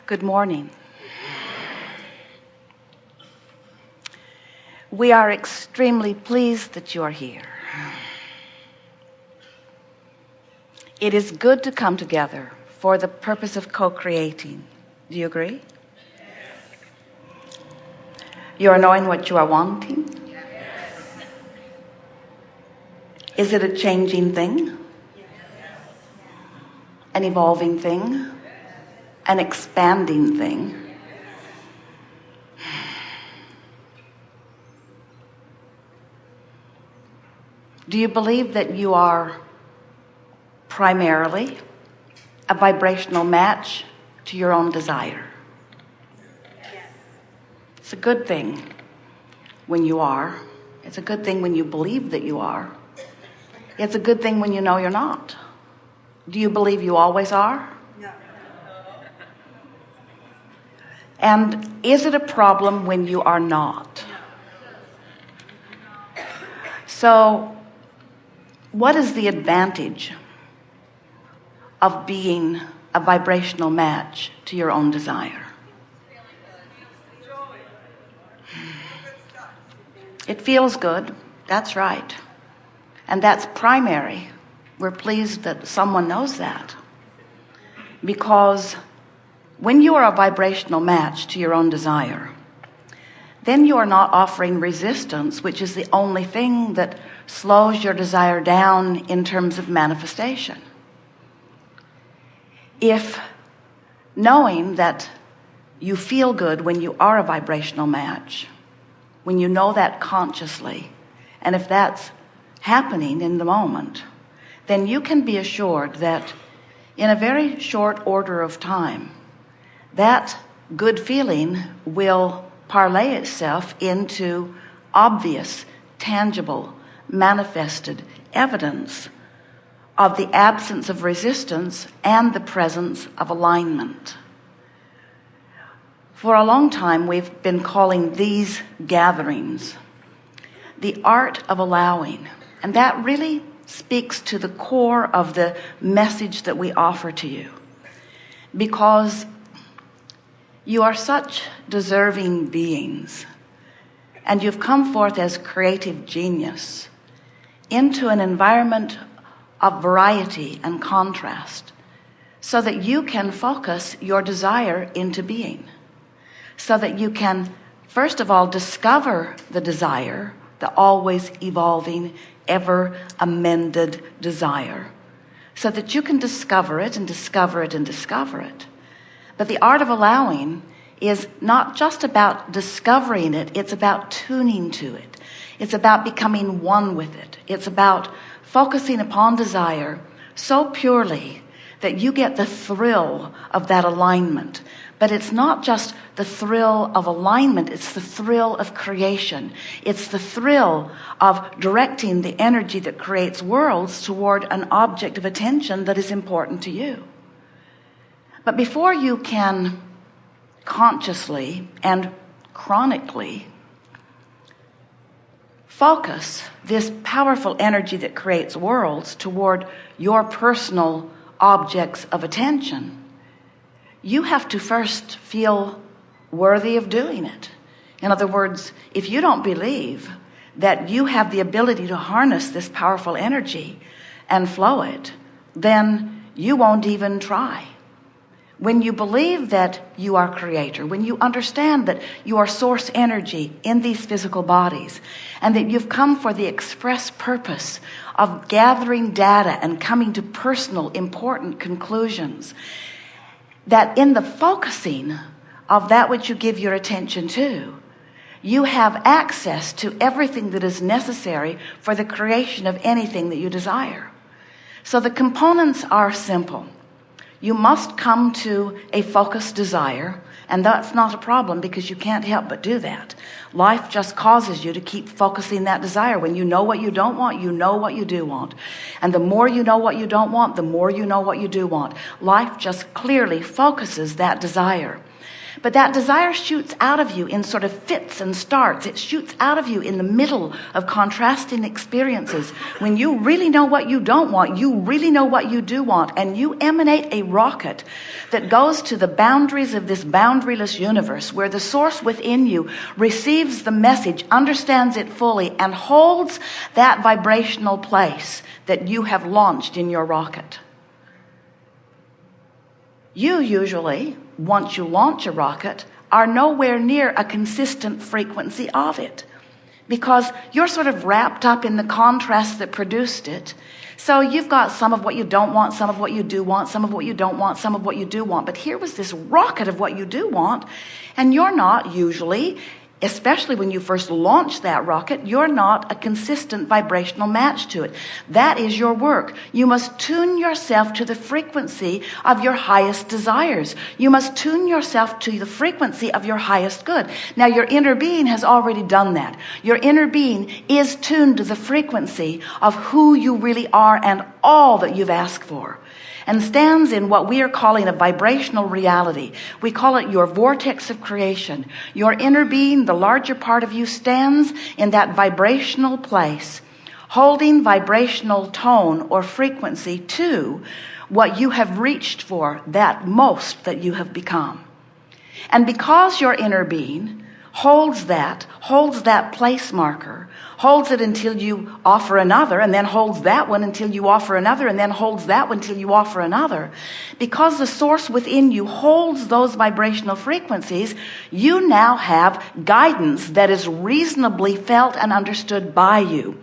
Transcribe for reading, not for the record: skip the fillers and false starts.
Good morning. We are extremely pleased that you are here. It is good to come together for the purpose of co-creating. Do you agree? You are knowing what you are wanting? Is it a changing thing? An evolving thing? An expanding thing? Do you believe that you are primarily a vibrational match to your own desire? It's a good thing when you are. It's a good thing when you believe that you are. It's a good thing when you know you're not. Do you believe you always are? No. And is it a problem when you are not? So, what is the advantage of being a vibrational match to your own desire? It feels good. That's right. And that's primary. We're pleased that someone knows that. Because when you are a vibrational match to your own desire, then you are not offering resistance, which is the only thing that slows your desire down in terms of manifestation. If knowing that you feel good when you are a vibrational match, when you know that consciously, and if that's happening in the moment, then you can be assured that in a very short order of time, that good feeling will parlay itself into obvious, tangible, manifested evidence of the absence of resistance and the presence of alignment. For a long time, we've been calling these gatherings the art of allowing. And that really speaks to the core of the message that we offer to you. Because you are such deserving beings, and you've come forth as creative genius into an environment of variety and contrast, so that you can focus your desire into being, so that you can, first of all, discover the desire, the always evolving, ever amended desire, so that you can discover it and discover it and discover it. But the art of allowing is not just about discovering it, it's about tuning to it. It's about becoming one with it. It's about focusing upon desire so purely that you get the thrill of that alignment. But it's not just the thrill of alignment, it's the thrill of creation. It's the thrill of directing the energy that creates worlds toward an object of attention that is important to you. But before you can consciously and chronically focus this powerful energy that creates worlds toward your personal objects of attention, you have to first feel worthy of doing it. In other words, if you don't believe that you have the ability to harness this powerful energy and flow it, then you won't even try. When you believe that you are creator, when you understand that you are source energy in these physical bodies, and that you've come for the express purpose of gathering data and coming to personal, important conclusions, that in the focusing of that which you give your attention to, you have access to everything that is necessary for the creation of anything that you desire. So the components are simple. You must come to a focused desire, and that's not a problem because you can't help but do that. Life just causes you to keep focusing that desire. When you know what you don't want, you know what you do want. And the more you know what you don't want, the more you know what you do want. Life just clearly focuses that desire. But that desire shoots out of you in sort of fits and starts. It shoots out of you in the middle of contrasting experiences. When you really know what you don't want, you really know what you do want, and you emanate a rocket that goes to the boundaries of this boundaryless universe, where the source within you receives the message, understands it fully, and holds that vibrational place that you have launched in your rocket. You usually, once you launch a rocket, are nowhere near a consistent frequency of it, because you're sort of wrapped up in the contrast that produced it. So you've got some of what you don't want, some of what you do want, some of what you don't want, some of what you do want. But here was this rocket of what you do want, and you're not usually, especially when you first launch that rocket, you're not a consistent vibrational match to it. That is your work. You must tune yourself to the frequency of your highest desires. You must tune yourself to the frequency of your highest good. Now, your inner being has already done that. Your inner being is tuned to the frequency of who you really are and all that you've asked for, and stands in what we are calling a vibrational reality. We call it your vortex of creation. Your inner being, the larger part of you, stands in that vibrational place, holding vibrational tone or frequency to what you have reached for, that most that you have become. And because your inner being holds that place marker, holds it until you offer another, and then holds that one until you offer another, and then holds that one until you offer another. Because the source within you holds those vibrational frequencies, you now have guidance that is reasonably felt and understood by you.